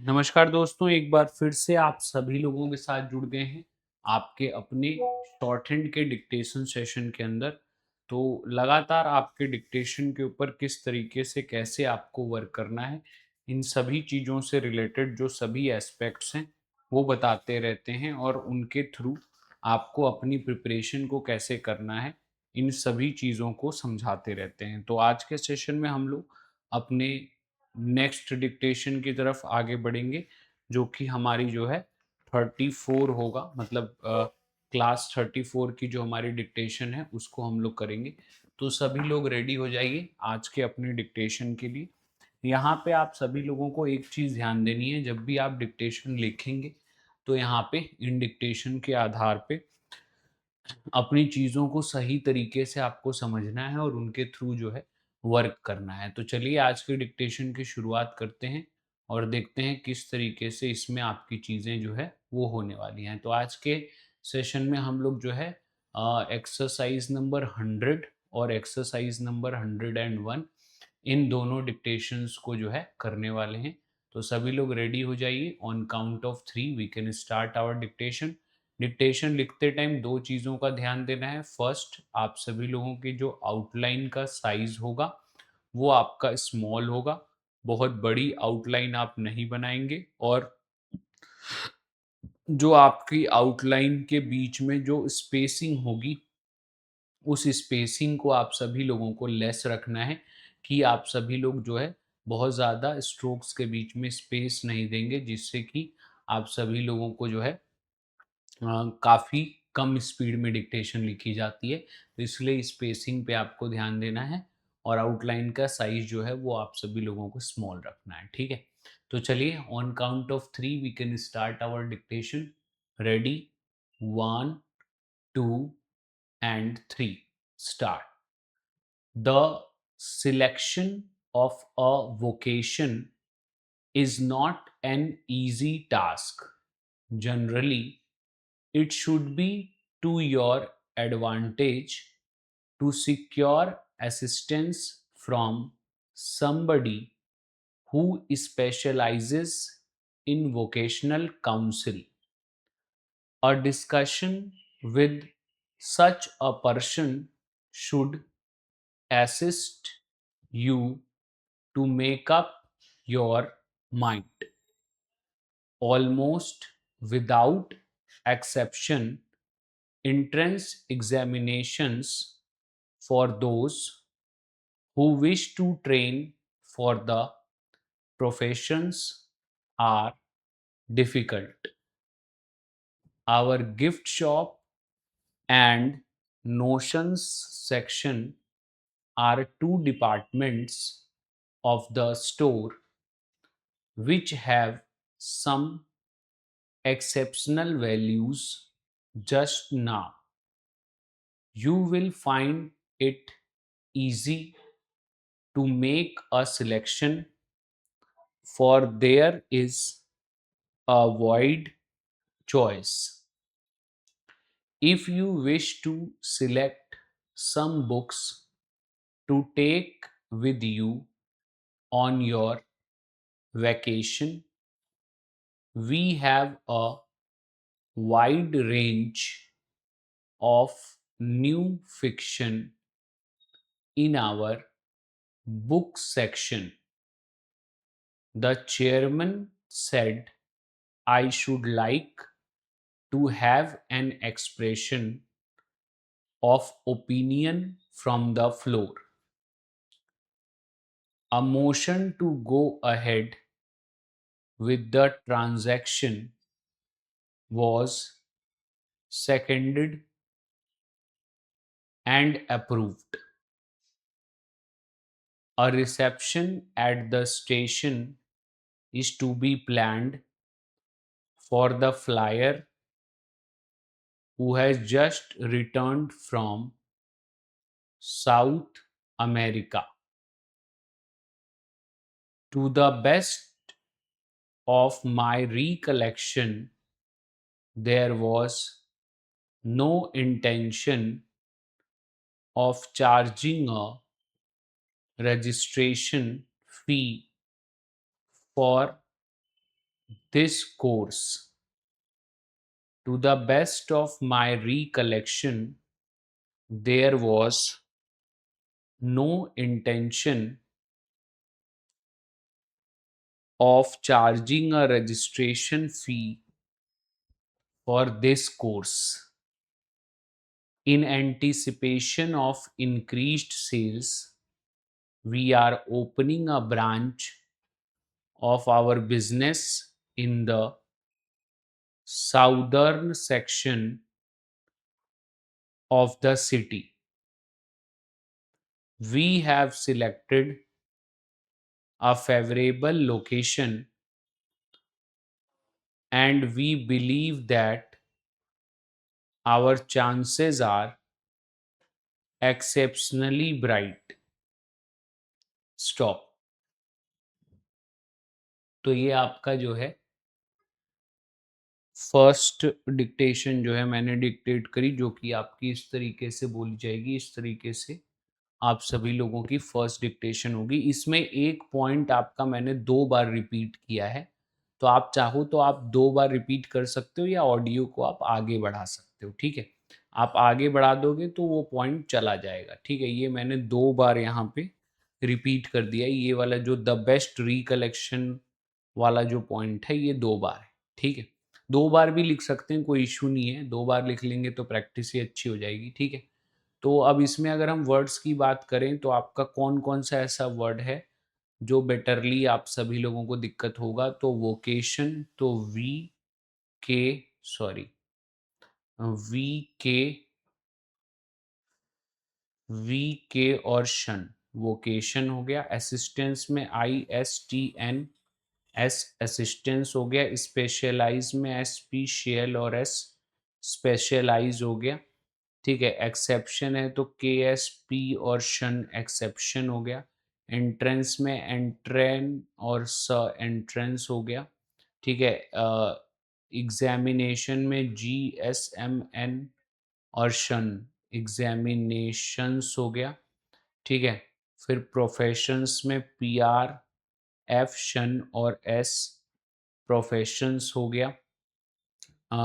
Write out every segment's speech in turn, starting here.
नमस्कार दोस्तों, एक बार फिर से आप सभी लोगों के साथ जुड़ गए हैं आपके अपने शॉर्ट हैंड के डिक्टेशन सेशन के अंदर। तो लगातार आपके डिक्टेशन के ऊपर किस तरीके से कैसे आपको वर्क करना है, इन सभी चीज़ों से रिलेटेड जो सभी एस्पेक्ट्स हैं वो बताते रहते हैं और उनके थ्रू आपको अपनी प्रिपरेशन को कैसे करना है, इन सभी चीज़ों को समझाते रहते हैं। तो आज के सेशन में हम लोग अपने नेक्स्ट डिक्टेशन की तरफ आगे बढ़ेंगे, जो कि हमारी जो है 34 होगा, मतलब क्लास 34 की जो हमारी डिक्टेशन है उसको हम लोग करेंगे। तो सभी लोग रेडी हो जाइए आज के अपने डिक्टेशन के लिए। यहाँ पे आप सभी लोगों को एक चीज़ ध्यान देनी है, जब भी आप डिक्टेशन लिखेंगे तो यहाँ पे इन डिक्टेशन के आधार पे अपनी चीज़ों को सही तरीके से आपको समझना है और उनके थ्रू जो है वर्क करना है। तो चलिए आज के डिक्टेशन की शुरुआत करते हैं और देखते हैं किस तरीके से इसमें आपकी चीज़ें जो है वो होने वाली हैं। तो आज के सेशन में हम लोग जो है एक्सरसाइज नंबर 100 और एक्सरसाइज नंबर 101 इन दोनों डिक्टेशंस को जो है करने वाले हैं। तो सभी लोग रेडी हो जाइए। On count of 3 we can start our dictation. Dictation लिखते टाइम दो चीज़ों का ध्यान देना है। फर्स्ट, आप सभी लोगों की जो आउटलाइन का साइज होगा वो आपका स्मॉल होगा, बहुत बड़ी आउटलाइन आप नहीं बनाएंगे। और जो आपकी आउटलाइन के बीच में जो स्पेसिंग होगी, उस स्पेसिंग को आप सभी लोगों को लेस रखना है, कि आप सभी लोग जो है बहुत ज़्यादा स्ट्रोक्स के बीच में स्पेस नहीं देंगे, जिससे कि आप सभी लोगों को जो है काफ़ी कम स्पीड में डिक्टेशन लिखी जाती है। तो इसलिए स्पेसिंग पे आपको ध्यान देना है और आउटलाइन का साइज़ जो है वो आप सभी लोगों को स्मॉल रखना है, ठीक है? तो चलिए on count of 3 we can start our dictation. Ready? 1, 2 and 3 start. The selection of a vocation is not an easy task. Generally, it should be to your advantage to secure assistance from somebody who specializes in vocational counsel. A discussion with such a person should assist you to make up your mind. Almost without exception, entrance examinations for those who wish to train for the professions are difficult. Our gift shop and notions section are two departments of the store which have some exceptional values just now. You will find it easy to make a selection, for there is a wide choice. If you wish to select some books to take with you on your vacation, we have a wide range of new fiction in our book section. The chairman said I should like to have an expression of opinion from the floor. A motion to go ahead with the transaction was seconded and approved. A reception at the station is to be planned for the flyer who has just returned from South America. To the best of my recollection, there was no intention of charging a registration fee for this course. To the best of my recollection, there was no intention of charging a registration fee for this course. In anticipation of increased sales, we are opening a branch of our business in the southern section of the city. We have selected a favorable location and we believe that our chances are exceptionally bright. Stop. तो ये आपका जो है first dictation जो है मैंने dictate करी, जो कि आपकी इस तरीके से बोली जाएगी, इस तरीके से आप सभी लोगों की फर्स्ट डिक्टेशन होगी। इसमें एक पॉइंट आपका मैंने 2 बार रिपीट किया है, तो आप चाहो तो आप 2 बार रिपीट कर सकते हो या ऑडियो को आप आगे बढ़ा सकते हो, ठीक है? आप आगे बढ़ा दोगे तो वो पॉइंट चला जाएगा, ठीक है? ये मैंने 2 बार यहाँ पे रिपीट कर दिया है, ये वाला जो द बेस्ट रिकलेक्शन वाला जो पॉइंट है, ये 2 बार है, ठीक है? 2 बार भी लिख सकते हैं, कोई इश्यू नहीं है, 2 बार लिख लेंगे तो प्रैक्टिस ही अच्छी हो जाएगी, ठीक है? तो अब इसमें अगर हम वर्ड्स की बात करें तो आपका कौन-कौन सा ऐसा वर्ड है जो बेटरली आप सभी लोगों को दिक्कत होगा? तो वोकेशन, तो के सॉरी वी के वी के और शन, वोकेशन हो गया। असिस्टेंस में ISTNS असिस्टेंस हो गया। स्पेशलाइज में SPECIAL और S स्पेशलाइज हो गया, ठीक है? एक्सेप्शन है तो KSP और शन एक्सेप्शन हो गया। एंट्रेंस में एंट्रेन और स एंट्रेंस हो गया, ठीक है? एग्जामिनेशन में GSMN और शन एग्जामिनेशंस हो गया, ठीक है? फिर प्रोफेशंस में PRF शन और S प्रोफेशंस हो गया।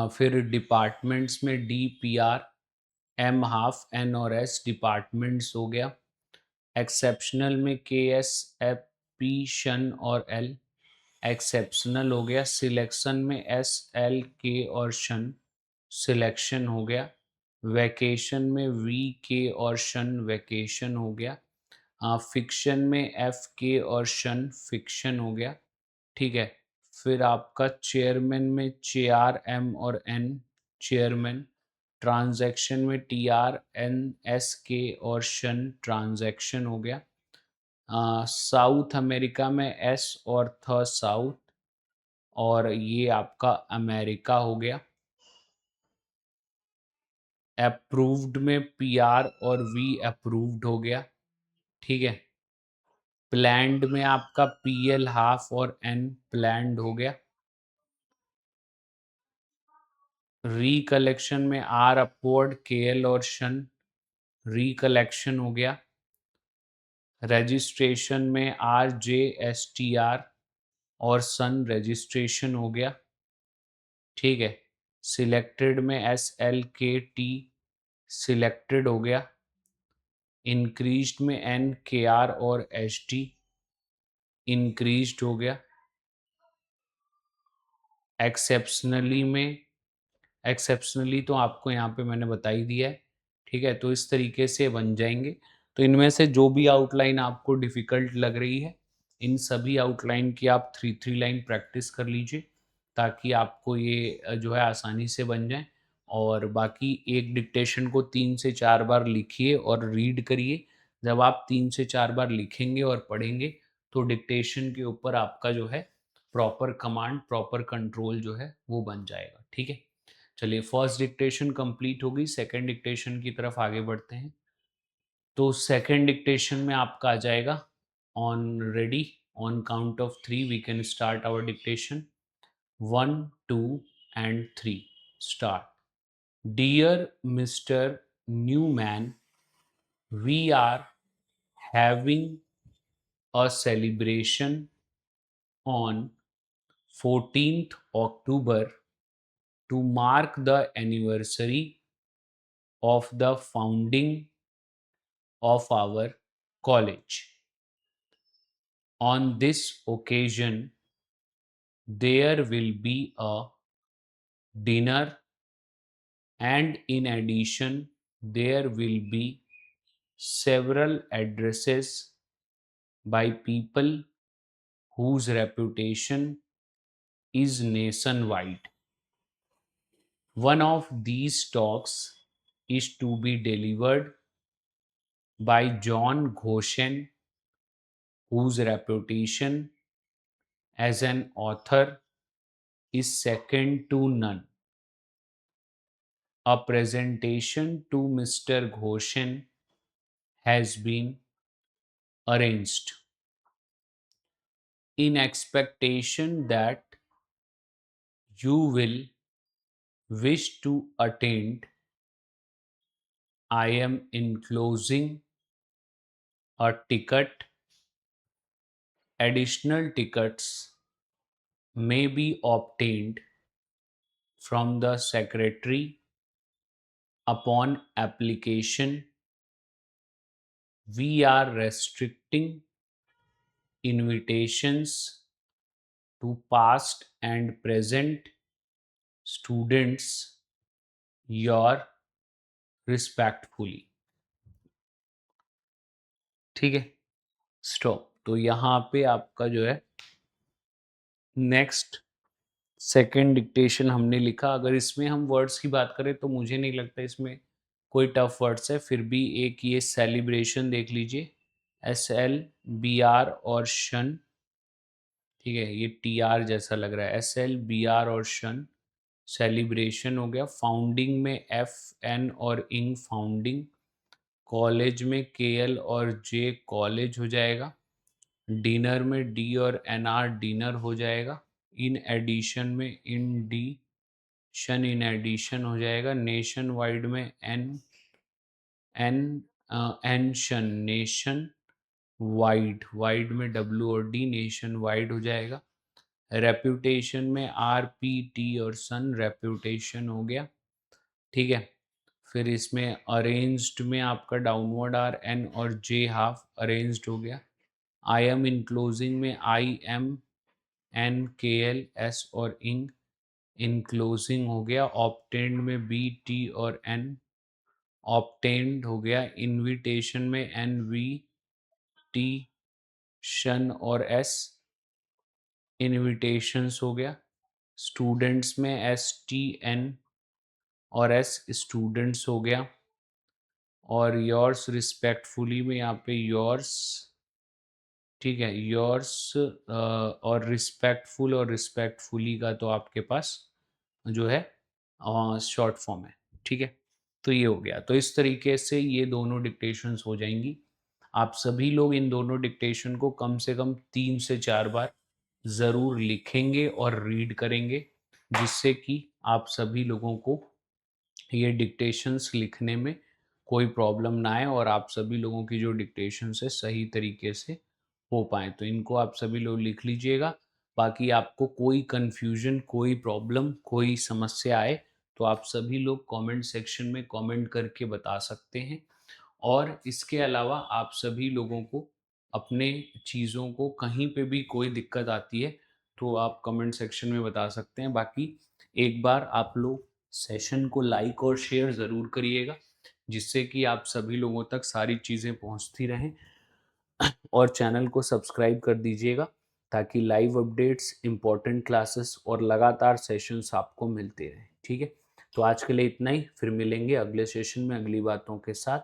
फिर डिपार्टमेंट्स में DPR M हाफ N और S डिपार्टमेंट्स हो गया। एक्सेप्शनल में KSFP शन और L एक्सेप्शनल हो गया। सिलेक्शन में SLK और शन सिलेक्शन हो गया। वैकेशन में VK और शन वैकेशन हो गया। फिक्शन में FK और शन फिक्शन हो गया, ठीक है? फिर आपका चेयरमैन में CRM और N चेयरमैन। ट्रांजैक्शन में TRNSK और शन ट्रांजैक्शन हो गया। साउथ अमेरिका में S और थ साउथ, और ये आपका अमेरिका हो गया। अप्रूव्ड में PR और V अप्रूव्ड हो गया, ठीक है? प्लैंड में आपका PL हाफ और N प्लैंड हो गया। रिकलेक्शन में R अपवर्ड KL और शन रिकलेक्शन हो गया। रजिस्ट्रेशन में RJSTR और सन रजिस्ट्रेशन हो गया, ठीक है? सिलेक्टेड में SLKT सिलेक्टेड हो गया। इंक्रीज्ड में NKR और HD इंक्रीज्ड हो गया। एक्सेप्शनली में एक्सेप्शनली तो आपको यहाँ पे मैंने बता ही दिया है, ठीक है? तो इस तरीके से बन जाएंगे। तो इनमें से जो भी आउटलाइन आपको डिफ़िकल्ट लग रही है, इन सभी आउटलाइन की आप 3-3 लाइन प्रैक्टिस कर लीजिए, ताकि आपको ये जो है आसानी से बन जाए। और बाकी एक डिक्टेशन को 3 से 4 बार लिखिए और रीड करिए। जब आप 3 से 4 बार लिखेंगे और पढ़ेंगे, तो डिक्टेशन के ऊपर आपका जो है प्रॉपर कमांड, प्रॉपर कंट्रोल जो है वो बन जाएगा, ठीक है? चलिए, फर्स्ट डिक्टेशन कंप्लीट हो गई, सेकंड डिक्टेशन की तरफ आगे बढ़ते हैं। तो सेकंड डिक्टेशन में आपका आ जाएगा on ready, on count of 3 we can start our dictation. 1 2 and 3 start. Dear mister Newman, we are having a celebration on 14th October to mark the anniversary of the founding of our college. On this occasion, there will be a dinner, and in addition, there will be several addresses by people whose reputation is nationwide. One of these talks is to be delivered by John Goshen, whose reputation as an author is second to none. A presentation to Mr. Goshen has been arranged in expectation that you will wish to attend. I am enclosing a ticket. Additional tickets may be obtained from the secretary upon application. We are restricting invitations to past and present students. Your respectfully. ठीक है, stop. तो यहाँ पे आपका जो है next second dictation हमने लिखा। अगर इसमें हम वर्ड्स की बात करें तो मुझे नहीं लगता इसमें कोई टफ वर्ड्स है, फिर भी एक ये सेलिब्रेशन देख लीजिए, SLBR और शन। ठीक है, ये TR जैसा लग रहा है, SLBR और शन, सेलिब्रेशन हो गया। फाउंडिंग में FN और इंग, फाउंडिंग। कॉलेज में KL और J, कॉलेज हो जाएगा। डिनर में D और NR, डिनर हो जाएगा। इन एडिशन में इन डी, शन, इन एडिशन हो जाएगा। नेशन वाइड में एन शन, नेशन वाइड, वाइड में W और D, नेशन वाइड हो जाएगा। रेप्यूटेशन में RPT और सन, रेप्यूटेशन हो गया। ठीक है, फिर इसमें अरेंज्ड में आपका डाउनवर्ड R, N और J हाफ, अरेंज्ड हो गया। आई एम इनक्लोजिंग में IM, N, KL, S और इंग, इनक्लोजिंग हो गया। ऑप्टेंड में B, T और N, ऑप्टेंड हो गया। इनविटेशन में NV, T, शन और S, इनविटेशंस हो गया। स्टूडेंट्स में STN और S, स्टूडेंट्स हो गया। और योर्स रिस्पेक्टफुली में यहाँ पे योर्स, ठीक है, योर्स और रिस्पेक्टफुल और रिस्पेक्टफुली का तो आपके पास जो है शॉर्ट फॉर्म है। ठीक है, तो ये हो गया। तो इस तरीके से ये दोनों डिक्टेशंस हो जाएंगी। आप सभी लोग इन दोनों डिक्टेशन को कम से कम 3 से 4 बार ज़रूर लिखेंगे और रीड करेंगे, जिससे कि आप सभी लोगों को ये डिक्टेशंस लिखने में कोई प्रॉब्लम ना आए और आप सभी लोगों की जो डिक्टेशंस है सही तरीके से हो पाए। तो इनको आप सभी लोग लिख लीजिएगा। बाकी आपको कोई कन्फ्यूजन, कोई प्रॉब्लम, कोई समस्या आए तो आप सभी लोग कमेंट सेक्शन में कमेंट करके बता सकते हैं। और इसके अलावा आप सभी लोगों को अपने चीज़ों को कहीं पे भी कोई दिक्कत आती है तो आप कमेंट सेक्शन में बता सकते हैं। बाकी एक बार आप लोग सेशन को लाइक और शेयर ज़रूर करिएगा, जिससे कि आप सभी लोगों तक सारी चीज़ें पहुंचती रहें। और चैनल को सब्सक्राइब कर दीजिएगा ताकि लाइव अपडेट्स, इम्पोर्टेंट क्लासेस और लगातार सेशंस आपको मिलते रहें। ठीक है, तो आज के लिए इतना ही, फिर मिलेंगे अगले सेशन में अगली बातों के साथ।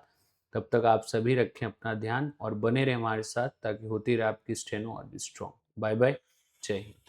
तब तक आप सभी रखें अपना ध्यान और बने रहें हमारे साथ ताकि होती रहे आपकी स्टेनो और भी स्ट्रॉन्ग। बाय बाय, जय हिंद।